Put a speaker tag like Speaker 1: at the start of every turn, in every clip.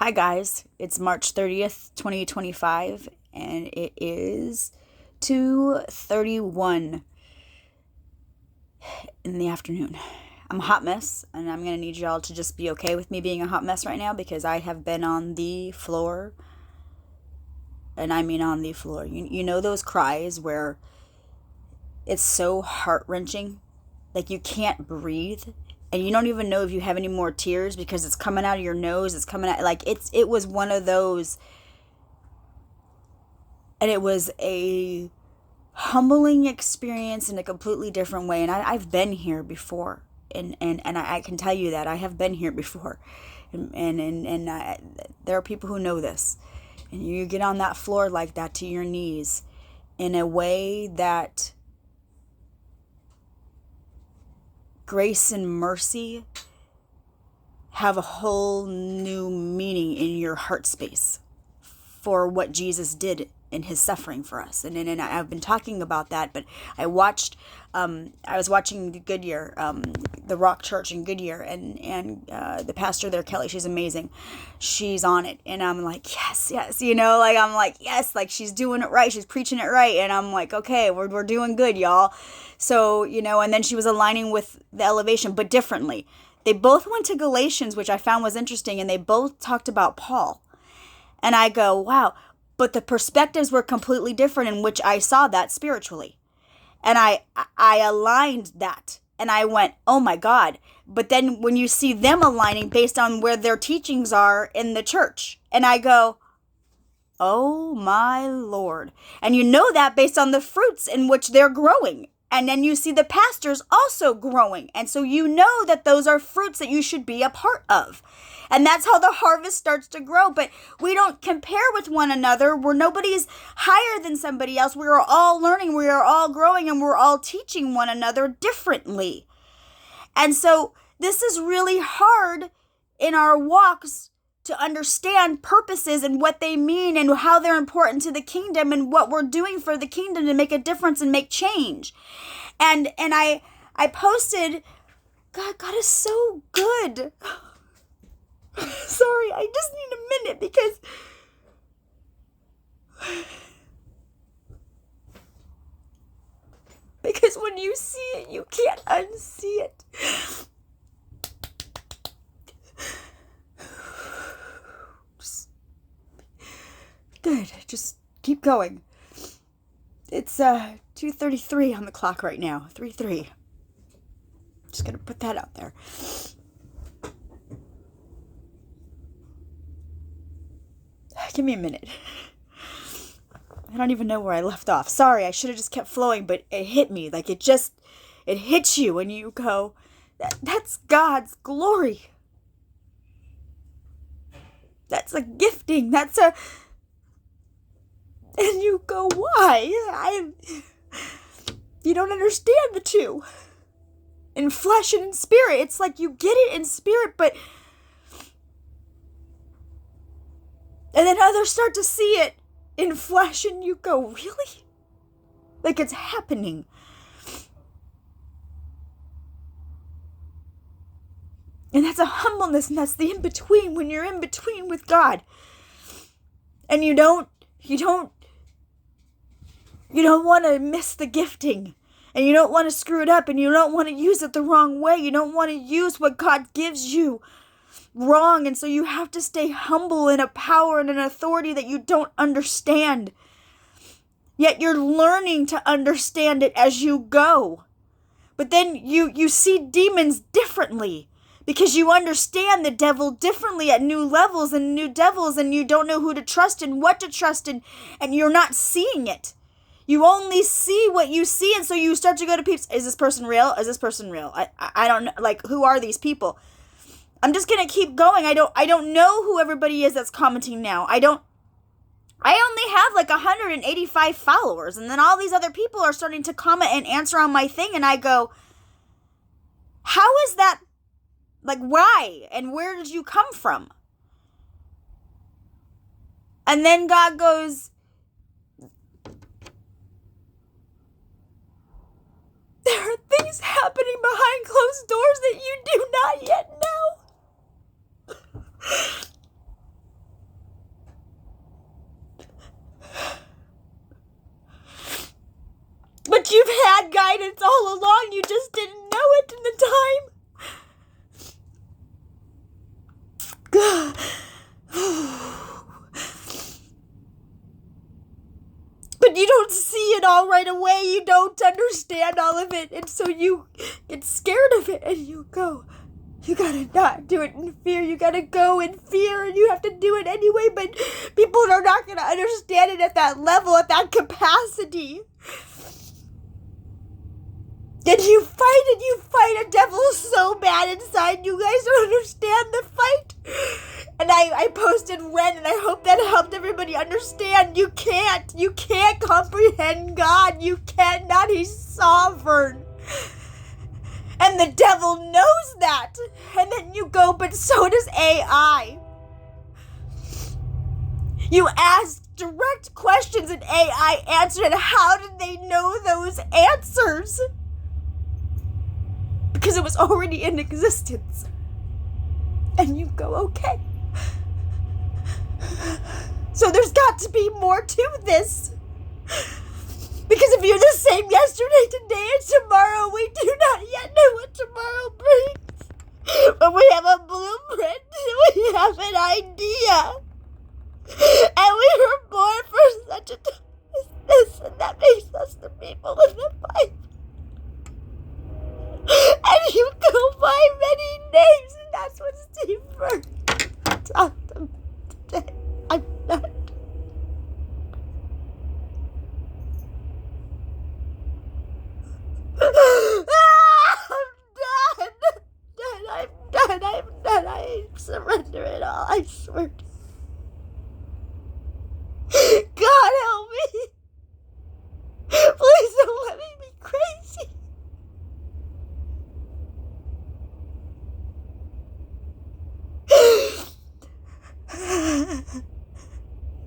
Speaker 1: Hi guys, it's March 30th, 2025, and it is 2:31 in the afternoon. I'm a hot mess, and I'm going to need y'all to just be okay with me being a hot mess right now because I have been on the floor, and I mean on the floor. You know those cries where it's so heart-wrenching, like you can't breathe, and you don't even know if you have any more tears because it's coming out of your nose, it's coming out, like it was one of those. And it was a humbling experience in a completely different way. And I've been here before. And I can tell you that I have been here before. And there are people who know this. And you get on that floor like that to your knees in a way that grace and mercy have a whole new meaning in your heart space for what Jesus did in his suffering for us. And I've been talking about that, but I was watching Goodyear, the Rock Church in Goodyear, and the pastor there, Kelly, she's amazing. She's on it, and I'm like, yes, like I'm like, yes, like she's doing it right, she's preaching it right, and I'm like, okay, we're doing good, y'all. So, and then she was aligning with the elevation, but differently. They both went to Galatians, which I found was interesting, and they both talked about Paul. And I go, wow, but the perspectives were completely different in which I saw that spiritually. And I aligned that. And I went, oh my God. But then when you see them aligning based on where their teachings are in the church, and I go, oh my Lord. And you know that based on the fruits in which they're growing. And then you see the pastors also growing. And so you know that those are fruits that you should be a part of. And that's how the harvest starts to grow. But we don't compare with one another. Nobody's higher than somebody else. We are all learning. We are all growing. And we're all teaching one another differently. And so this is really hard in our walks to understand purposes and what they mean and how they're important to the kingdom and what we're doing for the kingdom to make a difference and make change. And I posted, God is so good. Sorry, I just need a minute because when you see it, you can't unsee it. Good, just keep going. It's 2:33 on the clock right now. 3:3. Just gonna put that out there. Give me a minute. I don't even know where I left off. Sorry, I should have just kept flowing, but it hit me. Like it hits you and you go, that's God's glory. That's a gifting. And you go, why? You don't understand the two. In flesh and in spirit. It's like you get it in spirit, but... And then others start to see it in flesh, and you go, really? Like it's happening. And that's a humbleness, and that's the in-between, when you're in between with God. And you don't want to miss the gifting. And you don't want to screw it up, and you don't want to use it the wrong way. You don't want to use what God gives you wrong. And so you have to stay humble in a power and an authority that you don't understand. Yet you're learning to understand it as you go. But then you see demons differently. Because you understand the devil differently at new levels and new devils, and you don't know who to trust and what to trust, and you're not seeing it. You only see what you see, and so you start to go to people. Is this person real? Is this person real? I don't know. Like, who are these people? I'm just gonna keep going. I don't know who everybody is that's commenting now. I only have like 185 followers, and then all these other people are starting to comment and answer on my thing, and I go, how is that? Like, why? And where did you come from? And then God goes, there are things happening behind closed doors that you do not yet know. guidance all along. You just didn't know it in the time. But you don't see it all right away. You don't understand all of it. And so you get scared of it and you go, you gotta not do it in fear. You gotta go in fear and you have to do it anyway. But people are not gonna understand it at that level, at that capacity. And you fight a devil so bad inside. You guys don't understand the fight. And I posted Ren, and I hope that helped everybody understand. You can't comprehend God. You cannot. He's sovereign. And the devil knows that. And then you go, but so does AI. You ask direct questions and AI answered it. How did they know those answers? Because it was already in existence. And you go, okay. So there's got to be more to this. Because if you're the same yesterday, today, and tomorrow, we do not yet know what tomorrow brings. But we have a blueprint. We have an idea. And we were born for such a time as this. And that makes us the people in the Bible. And you go by many names, and that's what Steve Burke talked about today. I'm not. I'm done. I surrender it all. I swear. God help me. Please don't let me be crazy.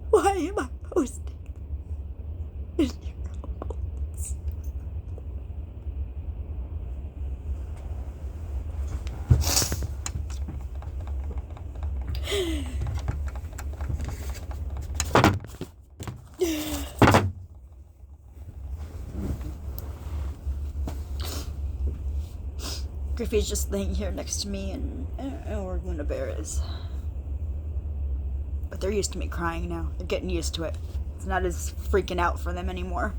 Speaker 1: Why am I posting in your homes? Griffey's just laying here next to me, and where Luna Bear is. But they're used to me crying now. They're getting used to it. It's not as freaking out for them anymore.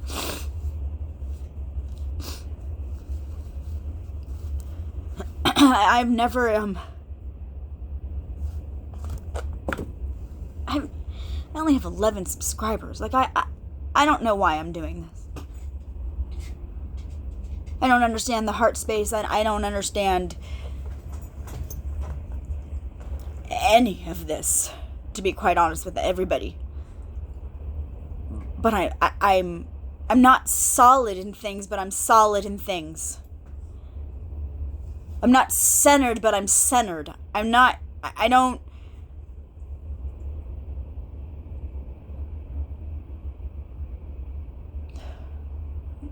Speaker 1: I've never, I only have 11 subscribers. Like, I don't know why I'm doing this. I don't understand the heart space. I don't understand any of this, to be quite honest with everybody. But I'm not solid in things, but I'm solid in things. I'm not centered, but I'm centered. I don't.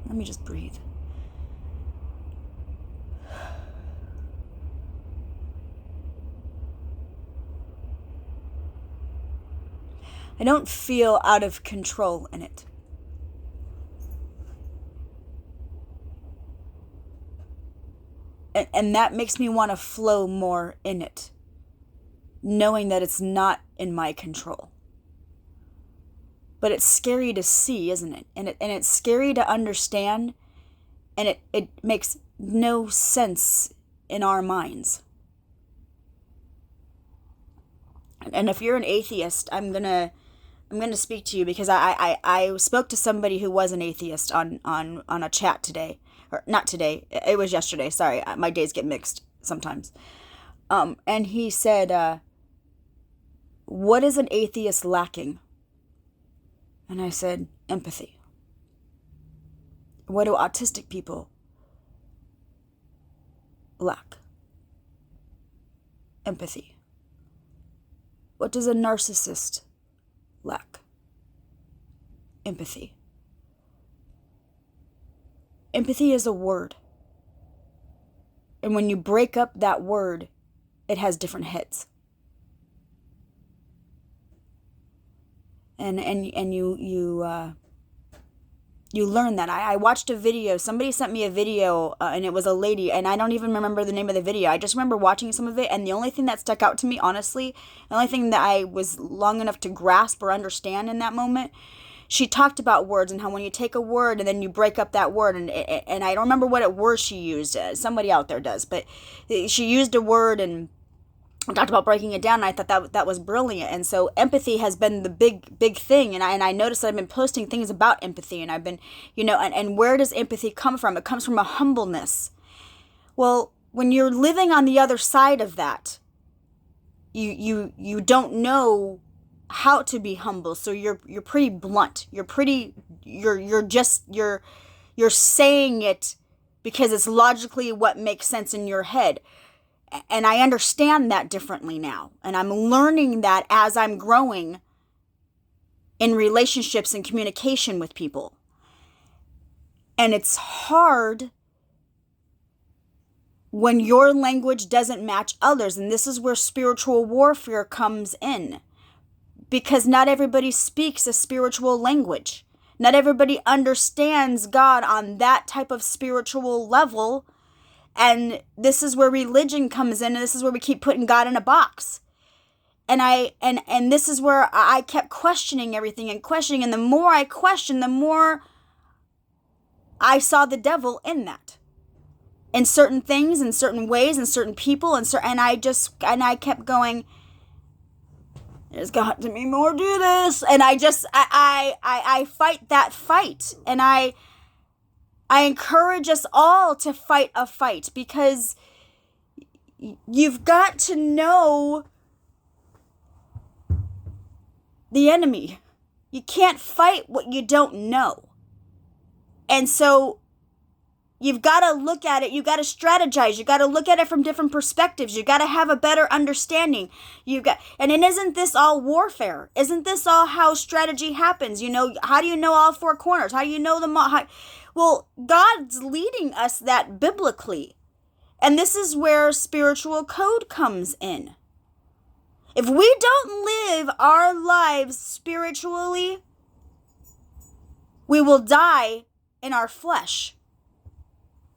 Speaker 1: Let me just breathe. I don't feel out of control in it. And that makes me want to flow more in it, knowing that it's not in my control. But it's scary to see, isn't it? And it's scary to understand, and it makes no sense in our minds. And if you're an atheist, I'm gonna speak to you, because I spoke to somebody who was an atheist on a chat today. Or not today, it was yesterday, sorry, my days get mixed sometimes. And he said, what is an atheist lacking? And I said, empathy. What do autistic people lack? Empathy. What does a narcissist lack? Empathy. Empathy is a word. And when you break up that word, it has different hits. And you You learn that. I watched a video. Somebody sent me a video, and it was a lady, and I don't even remember the name of the video. I just remember watching some of it, and the only thing that stuck out to me, honestly, the only thing that I was long enough to grasp or understand in that moment, she talked about words and how when you take a word and then you break up that word, and I don't remember what word she used. Somebody out there does, but she used a word and talked about breaking it down, and I thought that was brilliant. And so empathy has been the big thing, and I noticed that I've been posting things about empathy, and I've been, and where does empathy come from? It comes from a humbleness. Well, when you're living on the other side of that, you don't know how to be humble, so you're pretty blunt. You're saying it because it's logically what makes sense in your head. And I understand that differently now. And I'm learning that as I'm growing in relationships and communication with people. And it's hard when your language doesn't match others. And this is where spiritual warfare comes in. Because not everybody speaks a spiritual language. Not everybody understands God on that type of spiritual level. And this is where religion comes in, and this is where we keep putting God in a box. And this is where I kept questioning everything and questioning, and the more I questioned, the more I saw the devil in that. In certain things, in certain ways, in certain people, and I kept going, there's got to be more to this. And I fight that fight, and I encourage us all to fight a fight, because you've got to know the enemy. You can't fight what you don't know. And so you've got to look at it. You got to strategize. You got to look at it from different perspectives. You got to have a better understanding. And isn't this all warfare? Isn't this all how strategy happens? How do you know all four corners? How do you know them all? Well, God's leading us that biblically. And this is where spiritual code comes in. If we don't live our lives spiritually, we will die in our flesh.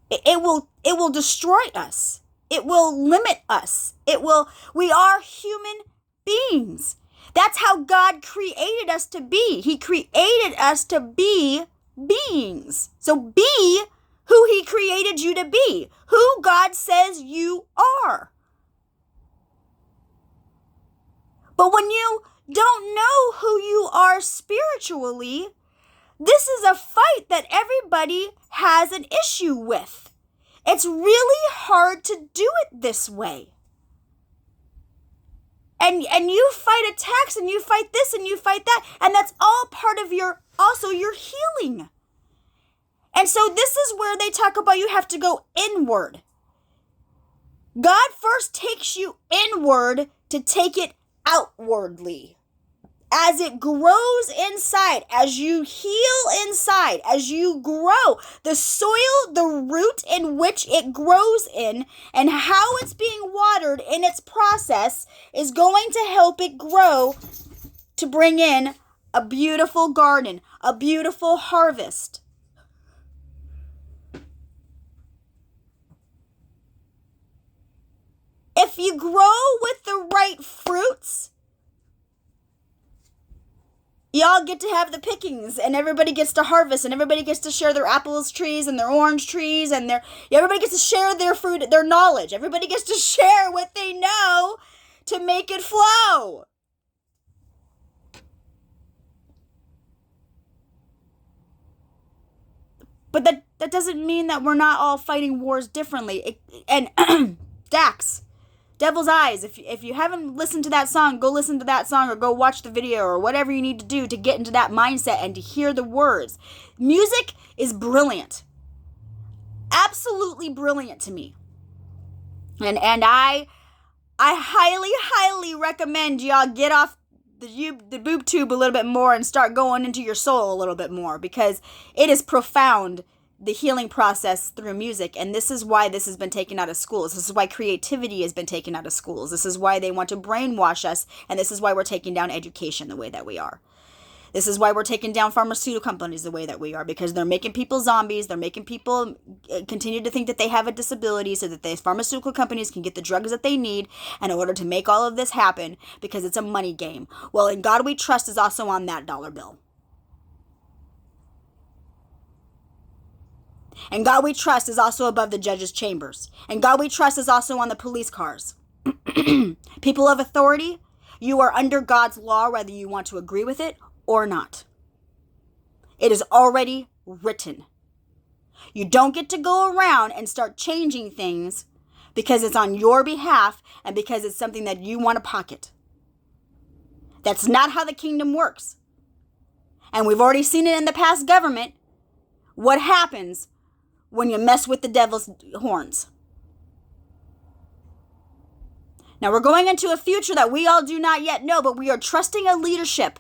Speaker 1: It will destroy us. It will limit us. We are human beings. That's how God created us to be. He created us to be beings. So be who He created you to be, who God says you are. But when you don't know who you are spiritually, this is a fight that everybody has an issue with. It's really hard to do it this way. And you fight attacks, and you fight this, and you fight that, and that's all part of your healing. And so this is where they talk about you have to go inward. God first takes you inward to take it outwardly. As it grows inside, as you heal inside, as you grow, the soil, the root in which it grows in, and how it's being watered in its process is going to help it grow to bring in a beautiful garden, a beautiful harvest. If you grow with the right fruits, y'all get to have the pickings, and everybody gets to harvest, and everybody gets to share their apples trees and their orange trees, and everybody gets to share their fruit, their knowledge. Everybody gets to share what they know to make it flow. But that doesn't mean that we're not all fighting wars differently. And Dax, Devil's Eyes, if you haven't listened to that song, go listen to that song or go watch the video or whatever you need to do to get into that mindset and to hear the words. Music is brilliant. Absolutely brilliant to me. And I highly, highly recommend y'all get off the boob tube a little bit more and start going into your soul a little bit more, because it is profound, the healing process through music. And this is why this has been taken out of schools. This is why creativity has been taken out of schools. This is why they want to brainwash us. And this is why we're taking down education the way that we are. This is why we're taking down pharmaceutical companies the way that we are, because they're making people zombies. They're making people continue to think that they have a disability so that these pharmaceutical companies can get the drugs that they need in order to make all of this happen, because it's a money game. Well, In God We Trust is also on that dollar bill. And God We Trust is also above the judge's chambers. And God We Trust is also on the police cars. People of authority, you are under God's law whether you want to agree with it or not. It is already written. You don't get to go around and start changing things because it's on your behalf and because it's something that you want to pocket. That's not how the kingdom works. And we've already seen it in the past government. What happens when you mess with the devil's horns? Now we're going into a future that we all do not yet know, but we are trusting a leadership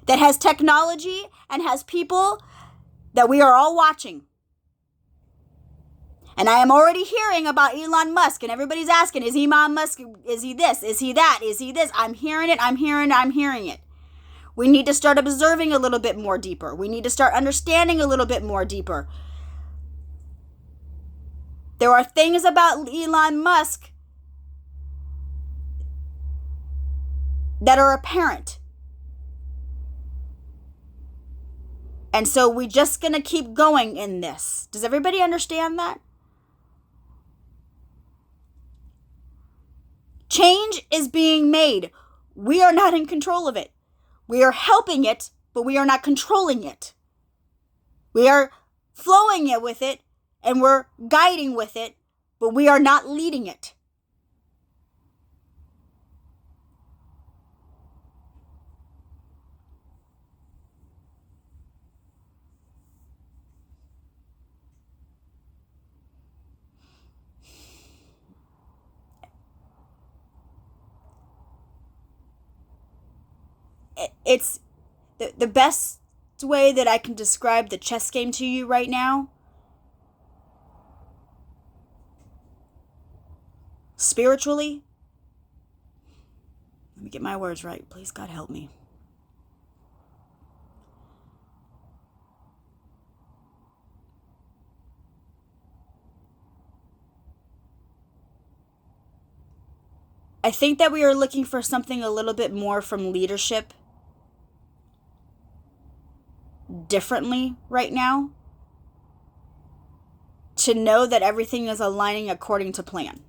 Speaker 1: that has technology and has people that we are all watching. And I am already hearing about Elon Musk, and everybody's asking, is Elon Musk, is he this, is he that, is he this? I'm hearing it. We need to start observing a little bit more deeper. We need to start understanding a little bit more deeper. There are things about Elon Musk that are apparent. And so we're just going to keep going in this. Does everybody understand that? Change is being made. We are not in control of it. We are helping it, but we are not controlling it. We are flowing it with it, and we're guiding with it, but we are not leading it. It's the best way that I can describe the chess game to you right now. Spiritually. Let me get my words right. Please, God, help me. I think that we are looking for something a little bit more from leadership differently right now, to know that everything is aligning according to plan.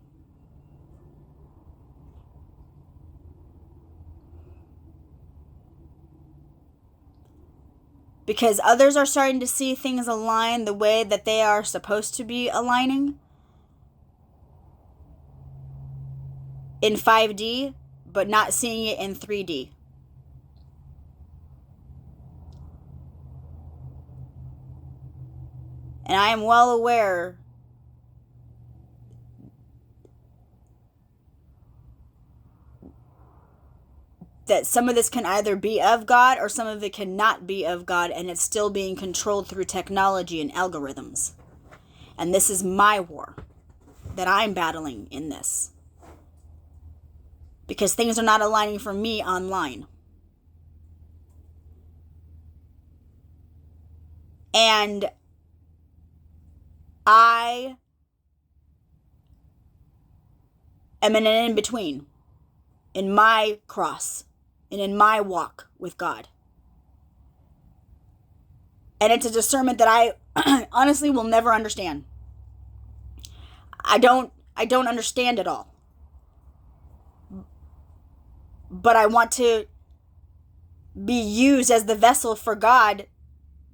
Speaker 1: Because others are starting to see things align the way that they are supposed to be aligning in 5D, but not seeing it in 3D. And I am well aware that some of this can either be of God or some of it cannot be of God, and it's still being controlled through technology and algorithms. And this is my war that I'm battling in this. Because things are not aligning for me online. And I am in an in-between in my cross and in my walk with God. And it's a discernment that I honestly will never understand. I don't understand it all. But I want to be used as the vessel for God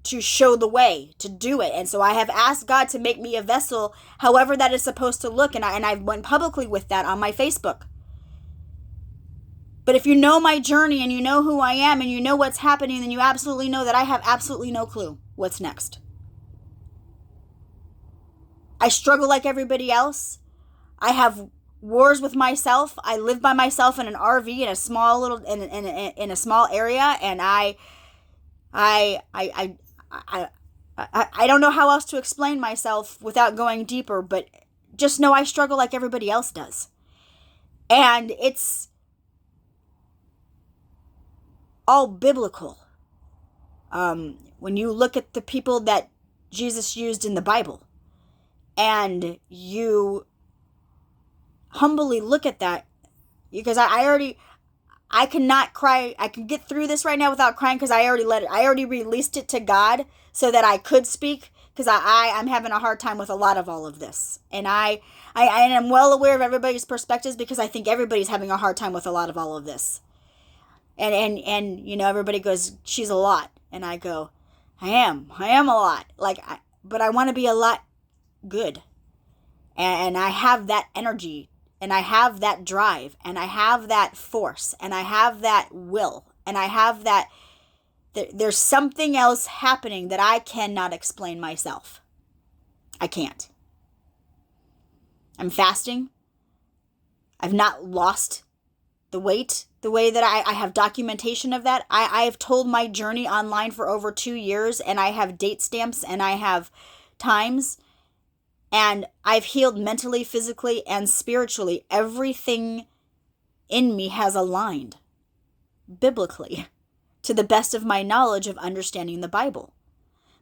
Speaker 1: to show the way, to do it. And so I have asked God to make me a vessel, however that is supposed to look. And I went publicly with that on my Facebook. But if you know my journey and you know who I am and you know what's happening, then you absolutely know that I have absolutely no clue what's next. I struggle like everybody else. I have wars with myself. I live by myself in an RV in a small little in a small area, and I don't know how else to explain myself without going deeper, but just know I struggle like everybody else does. And it's all biblical. When you look at the people that Jesus used in the Bible, and you humbly look at that, because I cannot cry. I can get through this right now without crying because I already released it to God so that I could speak, because I'm having a hard time with a lot of all of this. And I am well aware of everybody's perspectives, because I think everybody's having a hard time with a lot of all of this. And you know, everybody goes, she's a lot. And I go, I am a lot. But I want to be a lot good. And I have that energy, and I have that drive, and I have that force, and I have that will, and I have that, there's something else happening that I cannot explain myself. I can't. I'm fasting. I've not lost the weight the way that I have documentation of that. I have told my journey online for over 2 years, and I have date stamps, and I have times, and I've healed mentally, physically, and spiritually. Everything in me has aligned biblically to the best of my knowledge of understanding the Bible.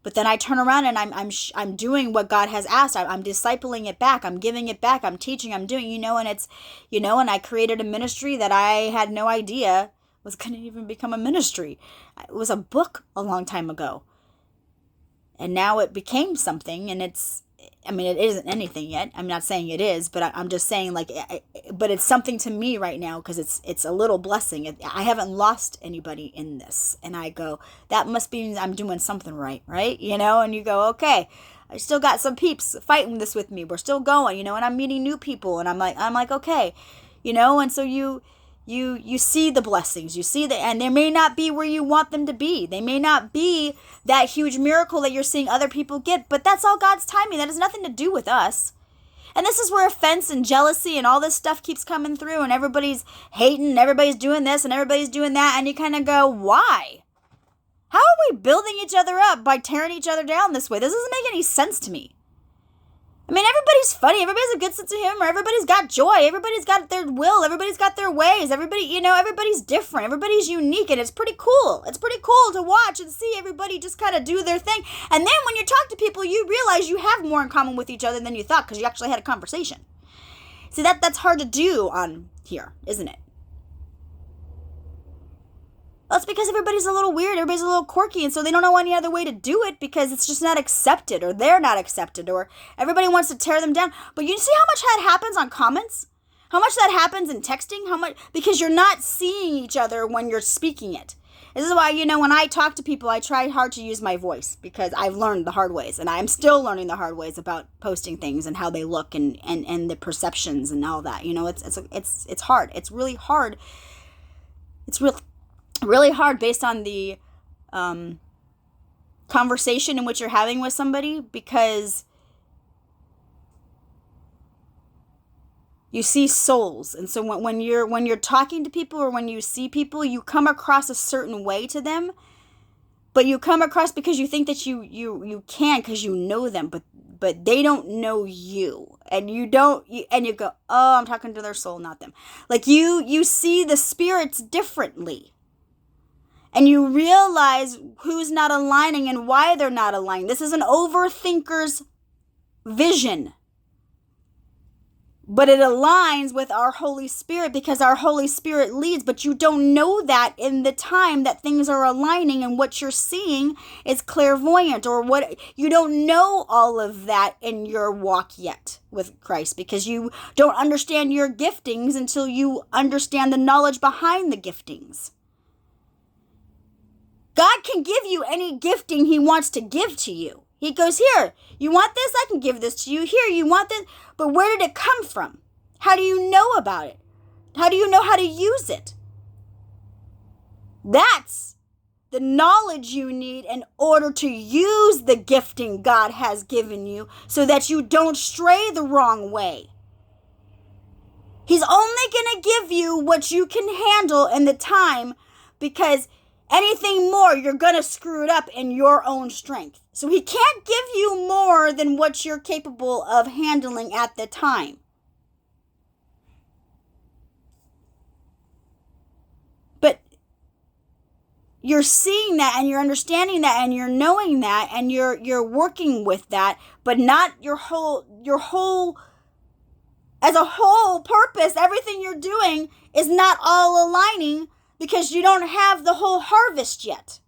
Speaker 1: But then I turn around and I'm doing what God has asked. I'm discipling it back. I'm giving it back. I'm teaching. I'm doing, and it's, and I created a ministry that I had no idea was going to even become a ministry. It was a book a long time ago. And now it became something, and it isn't anything yet. I'm not saying it is, but I'm just saying, but it's something to me right now, because it's a little blessing. I haven't lost anybody in this. And I go, that must be I'm doing something right? And you go, okay, I still got some peeps fighting this with me. We're still going, and I'm meeting new people, and I'm like, okay, and so you see the blessings, and they may not be where you want them to be. They may not be that huge miracle that you're seeing other people get, but that's all God's timing. That has nothing to do with us. And this is where offense and jealousy and all this stuff keeps coming through, and everybody's hating, and everybody's doing this, and everybody's doing that, and you kind of go, why? How are we building each other up by tearing each other down this way? This doesn't make any sense to me. Everybody's funny. Everybody's a good sense of humor. Everybody's got joy. Everybody's got their will. Everybody's got their ways. Everybody's different. Everybody's unique, and it's pretty cool. It's pretty cool to watch and see everybody just kind of do their thing. And then when you talk to people, you realize you have more in common with each other than you thought, because you actually had a conversation. See, that's hard to do on here, isn't it? Well, it's because everybody's a little weird, everybody's a little quirky, and so they don't know any other way to do it, because it's just not accepted, or they're not accepted, or everybody wants to tear them down. But you see how much that happens on comments? How much that happens in texting? How much? Because you're not seeing each other when you're speaking it. This is why, when I talk to people, I try hard to use my voice, because I've learned the hard ways, and I'm still learning the hard ways about posting things and how they look, and the perceptions and all that. It's hard. It's really hard. It's really hard based on the conversation in which you're having with somebody, because you see souls. And so when you're talking to people, or when you see people, you come across a certain way to them, but you come across because you think that you can, because you know them, but they don't know you, and you go, oh, I'm talking to their soul, not them. You see the spirits differently. And you realize who's not aligning and why they're not aligning. This is an overthinker's vision. But it aligns with our Holy Spirit, because our Holy Spirit leads. But you don't know that in the time that things are aligning, and what you're seeing is clairvoyant, or what you don't know all of that in your walk yet with Christ, because you don't understand your giftings until you understand the knowledge behind the giftings. God can give you any gifting he wants to give to you. He goes, here, you want this? I can give this to you. Here, you want this? But where did it come from? How do you know about it? How do you know how to use it? That's the knowledge you need in order to use the gifting God has given you, so that you don't stray the wrong way. He's only going to give you what you can handle in the time, because anything more, you're going to screw it up in your own strength. So he can't give you more than what you're capable of handling at the time. But you're seeing that and you're understanding that and you're knowing that and you're working with that, but not your whole as a whole purpose. Everything you're doing is not all aligning because you don't have the whole harvest yet.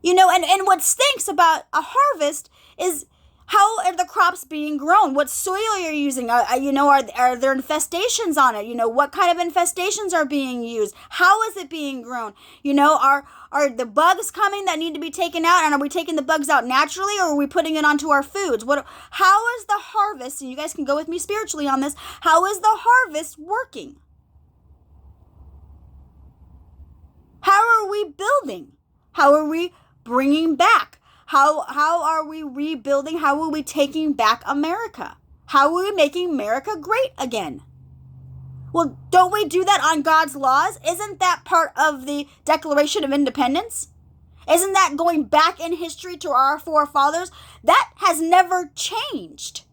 Speaker 1: And what stinks about a harvest is how are the crops being grown? What soil you're using? Are there infestations on it? What kind of infestations are being used? How is it being grown? Are the bugs coming that need to be taken out? And are we taking the bugs out naturally, or are we putting it onto our foods? How is the harvest, and you guys can go with me spiritually on this, how is the harvest working? How are we building? How are we bringing back? How are we rebuilding? How are we taking back America? How are we making America great again? Well, don't we do that on God's laws? Isn't that part of the Declaration of Independence? Isn't that going back in history to our forefathers? That has never changed.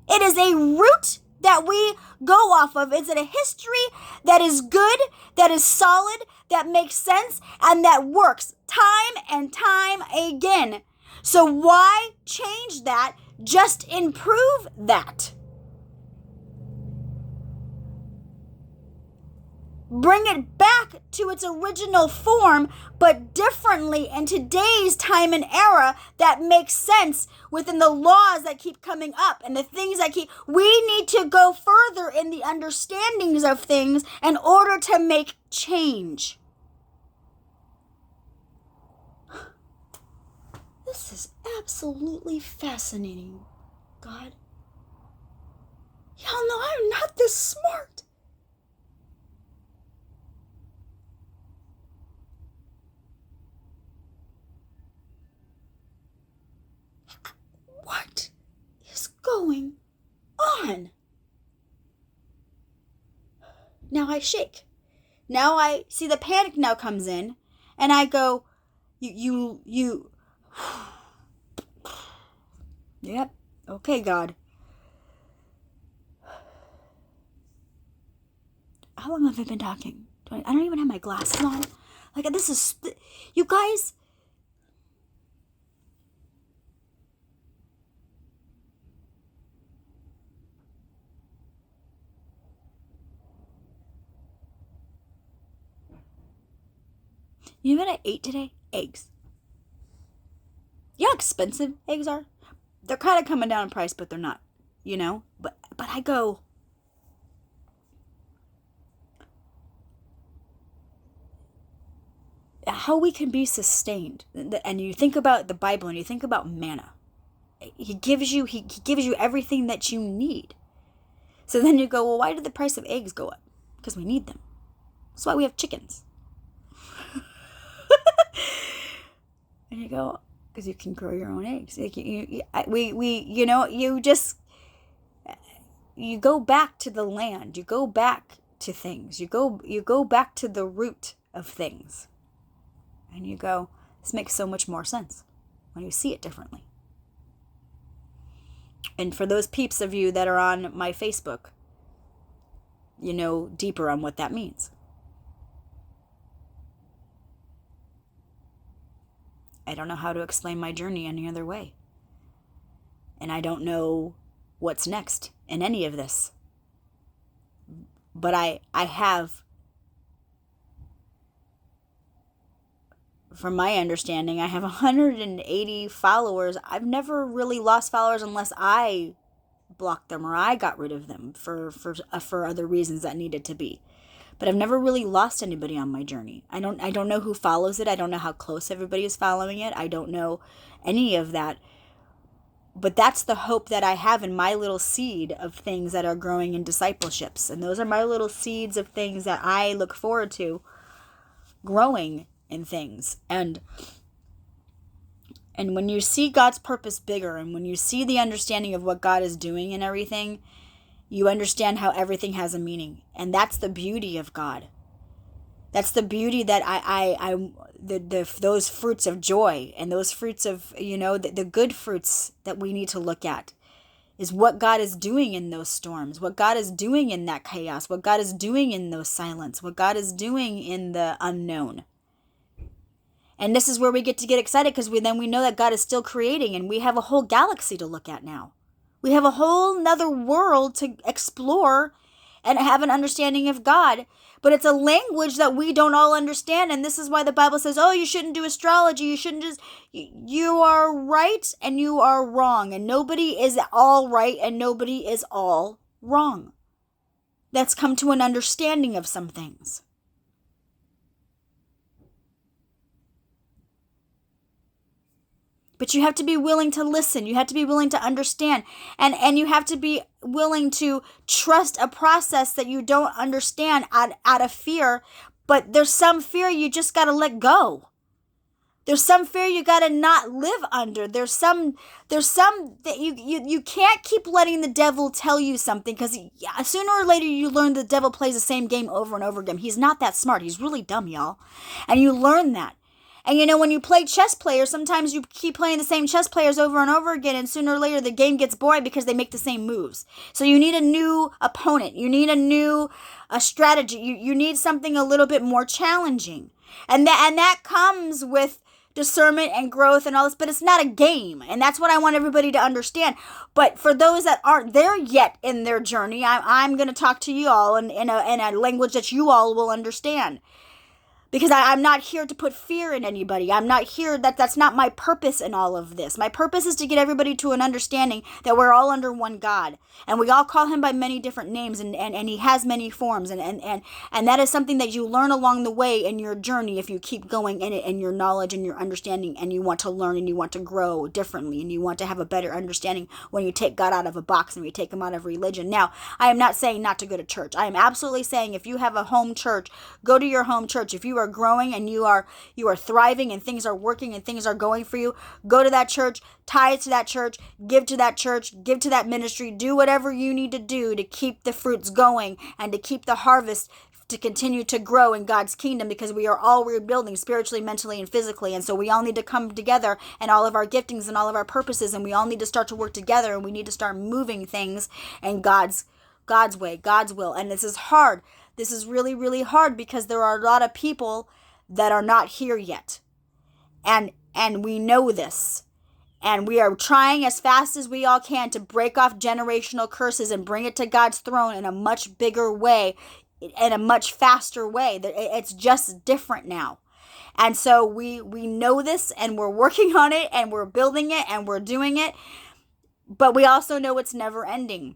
Speaker 1: It is a root that we go off of. Is it a history that is good, that is solid, that makes sense, and that works time and time again? So why change that? Just improve that. Bring it back to its original form, but differently in today's time and era that makes sense within the laws that keep coming up and the things that we need to go further in the understandings of things in order to make change. This is absolutely fascinating, God. Y'all know I'm not this smart. What is going on? Now I shake. Now I see the panic now comes in, and I go, you. Yep. Okay, God. How long have I been talking? I don't even have my glasses on. This is... You guys... You know what I ate today? Eggs. You know how expensive eggs are? They're kind of coming down in price, but they're not, But I go, how we can be sustained. And you think about the Bible and you think about manna. He gives you everything that you need. So then you go, well, why did the price of eggs go up? Because we need them. That's why we have chickens. And you go, because you can grow your own eggs. You go back to the land. You go back to things. You go back to the root of things. And you go, this makes so much more sense when you see it differently. And for those peeps of you that are on my Facebook, you know deeper on what that means. I don't know how to explain my journey any other way. And I don't know what's next in any of this. But I have, from my understanding, I have 180 followers. I've never really lost followers unless I blocked them or I got rid of them for other reasons that needed to be. But I've never really lost anybody on my journey. I don't know who follows it. I don't know how close everybody is following it. I don't know any of that. But that's the hope that I have in my little seed of things that are growing in discipleships. And those are my little seeds of things that I look forward to growing in things. And when you see God's purpose bigger, and when you see the understanding of what God is doing and everything, you understand how everything has a meaning. And that's the beauty of God. That's the beauty that those fruits of joy and those fruits of, the good fruits that we need to look at is what God is doing in those storms, what God is doing in that chaos, what God is doing in those silence, what God is doing in the unknown. And this is where we get to get excited, because we know that God is still creating, and we have a whole galaxy to look at now. We have a whole nother world to explore and have an understanding of God. But it's a language that we don't all understand. And this is why the Bible says, oh, you shouldn't do astrology. You shouldn't just, you are right and you are wrong. And nobody is all right and nobody is all wrong. Let's come to an understanding of some things. But you have to be willing to listen. You have to be willing to understand. And you have to be willing to trust a process that you don't understand out of fear. But there's some fear you just got to let go. There's some fear you got to not live under. There's some that you can't keep letting the devil tell you something, because sooner or later you learn the devil plays the same game over and over again. He's not that smart. He's really dumb, y'all. And you learn that. And when you play chess players, sometimes you keep playing the same chess players over and over again, and sooner or later the game gets boring because they make the same moves. So you need a new opponent. You need a new strategy. You need something a little bit more challenging. And that comes with discernment and growth and all this, but it's not a game. And that's what I want everybody to understand. But for those that aren't there yet in their journey, I'm going to talk to you all in a language that you all will understand. Because I'm not here to put fear in anybody. I'm not here, that's not my purpose in all of this. My purpose is to get everybody to an understanding that we're all under one God. And we all call him by many different names, and he has many forms. And that is something that you learn along the way in your journey if you keep going in it, and your knowledge and your understanding, and you want to learn and you want to grow differently, and you want to have a better understanding when you take God out of a box and you take him out of religion. Now, I am not saying not to go to church. I am absolutely saying if you have a home church, go to your home church. If you are growing and you are thriving and things are working and things are going for you, go to that church, tithe to that church, give to that ministry, do whatever you need to do to keep the fruits going and to keep the harvest to continue to grow in God's kingdom, because we are all rebuilding spiritually, mentally, and physically. And so we all need to come together and all of our giftings and all of our purposes, and we all need to start to work together, and we need to start moving things in God's way, God's will. And this is hard. This is really, really hard, because there are a lot of people that are not here yet. And we know this. And we are trying as fast as we all can to break off generational curses and bring it to God's throne in a much bigger way, in a much faster way. It's just different now. And so we know this, and we're working on it, and we're building it, and we're doing it. But we also know it's never ending.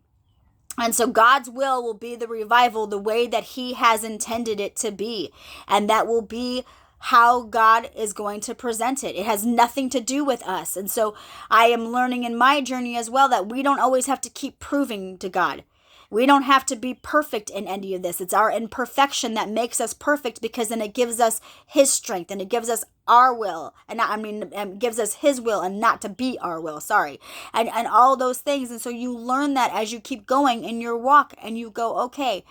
Speaker 1: And so God's will be the revival the way that he has intended it to be. And that will be how God is going to present it. It has nothing to do with us. And so I am learning in my journey as well that we don't always have to keep proving to God. We don't have to be perfect in any of this. It's our imperfection that makes us perfect, because then it gives us his strength and it gives us our will. And gives us his will and not to be our will. Sorry. And all those things. And so you learn that as you keep going in your walk, and you go, okay,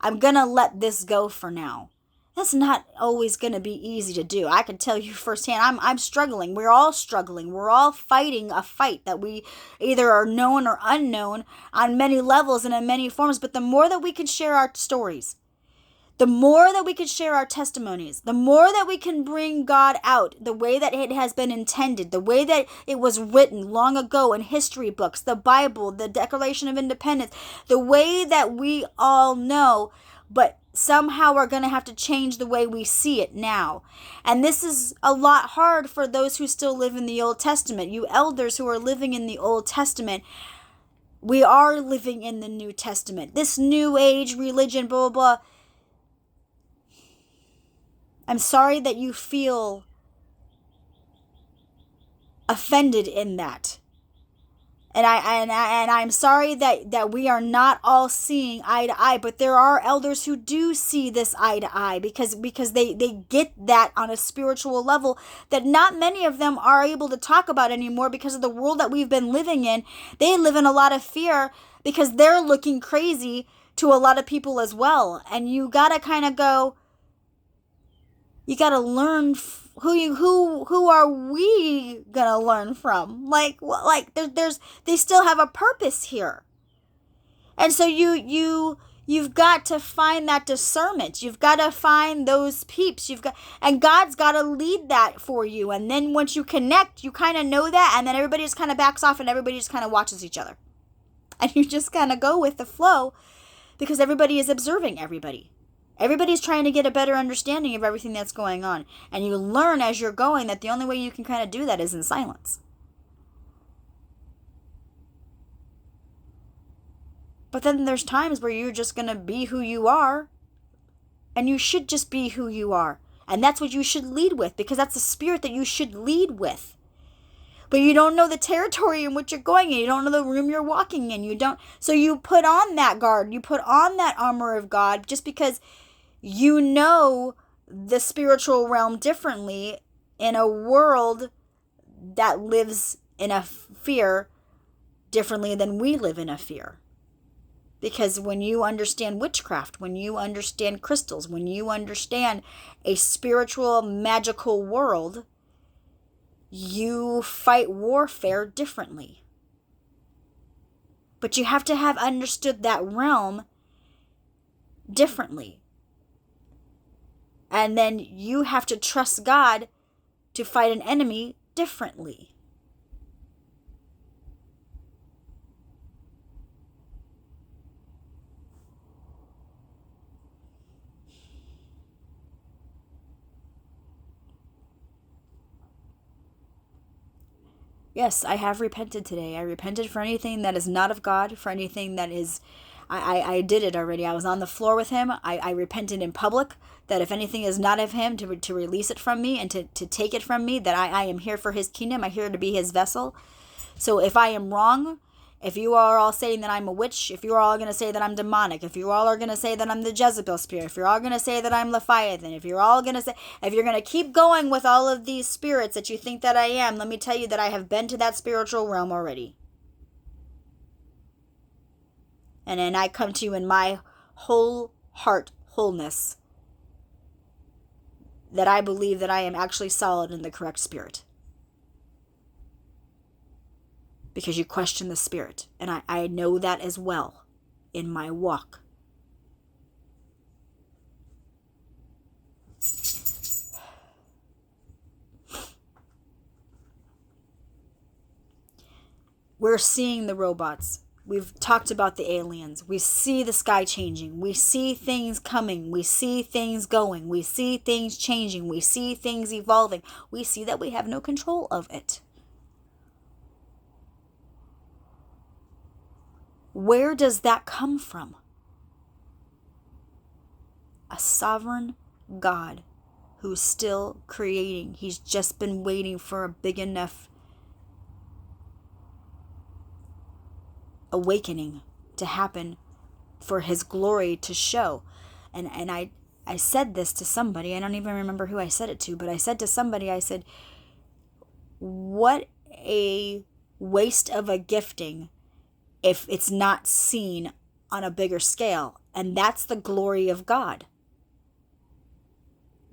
Speaker 1: I'm going to let this go for now. That's not always going to be easy to do. I can tell you firsthand, I'm struggling. We're all struggling. We're all fighting a fight that we either are known or unknown on many levels and in many forms. But the more that we can share our stories, the more that we can share our testimonies, the more that we can bring God out the way that it has been intended, the way that it was written long ago in history books, the Bible, the Declaration of Independence, the way that we all know, but somehow we're going to have to change the way we see it now. And this is a lot hard for those who still live in the Old Testament. You elders who are living in the Old Testament, we are living in the New Testament. This new age religion, blah, blah, blah. I'm sorry that you feel offended in that. And I'm sorry that we are not all seeing eye to eye, but there are elders who do see this eye to eye, because they get that on a spiritual level that not many of them are able to talk about anymore, because of the world that we've been living in. They live in a lot of fear because they're looking crazy to a lot of people as well. And you gotta kind of go, you gotta learn who are we gonna learn from? Like they still have a purpose here. And so you've got to find that discernment. You've got to find those peeps. And God's got to lead that for you. And then once you connect, you kind of know that, and then everybody just kind of backs off and everybody just kind of watches each other. And you just kind of go with the flow because everybody is observing everybody. Everybody's trying to get a better understanding of everything that's going on. And you learn as you're going that the only way you can kind of do that is in silence. But then there's times where you're just going to be who you are. And you should just be who you are. And that's what you should lead with, because that's the spirit that you should lead with. But you don't know the territory in which you're going in. You don't know the room you're walking in. So you put on that guard. You put on that armor of God just because you know the spiritual realm differently in a world that lives in a fear differently than we live in a fear. Because when you understand witchcraft, when you understand crystals, when you understand a spiritual, magical world, you fight warfare differently. But you have to have understood that realm differently. And then you have to trust God to fight an enemy differently. Yes, I have repented today. I repented for anything that is not of God, for anything that is... I did it already. I was on the floor with him. I repented in public that if anything is not of him, to release it from me and to take it from me, that I am here for his kingdom. I'm here to be his vessel. So if I am wrong, if you are all saying that I'm a witch, if you are all going to say that I'm demonic, if you all are going to say that I'm the Jezebel spirit, if you're all going to say that I'm Leviathan, if you're going to keep going with all of these spirits that you think that I am, let me tell you that I have been to that spiritual realm already. And then I come to you in my whole heart wholeness, that I believe that I am actually solid in the correct spirit. Because you question the spirit. And I know that as well in my walk. We're seeing the robots. We've talked about the aliens. We see the sky changing. We see things coming. We see things going. We see things changing. We see things evolving. We see that we have no control of it. Where does that come from? A sovereign God who's still creating. He's just been waiting for a big enough awakening to happen for his glory to show. And I said this to somebody. I don't even remember who I said it to, but I said to somebody, I said, what a waste of a gifting if it's not seen on a bigger scale. And that's the glory of God.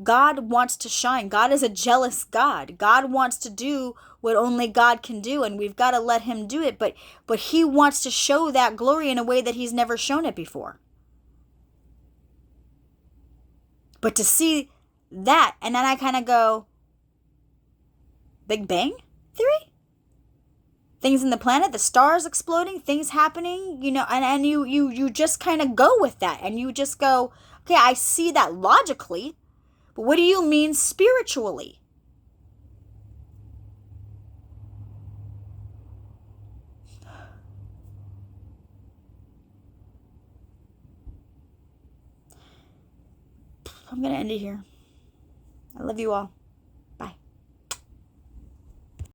Speaker 1: God wants to shine. God is a jealous God. God wants to do what only God can do, and we've got to let him do it. But he wants to show that glory in a way that he's never shown it before. But to see that, and then I kind of go, Big Bang Theory? Things in the planet, the stars exploding, things happening, and you just kind of go with that. And you just go, okay, I see that logically, but what do you mean spiritually? I'm going to end it here. I love you all.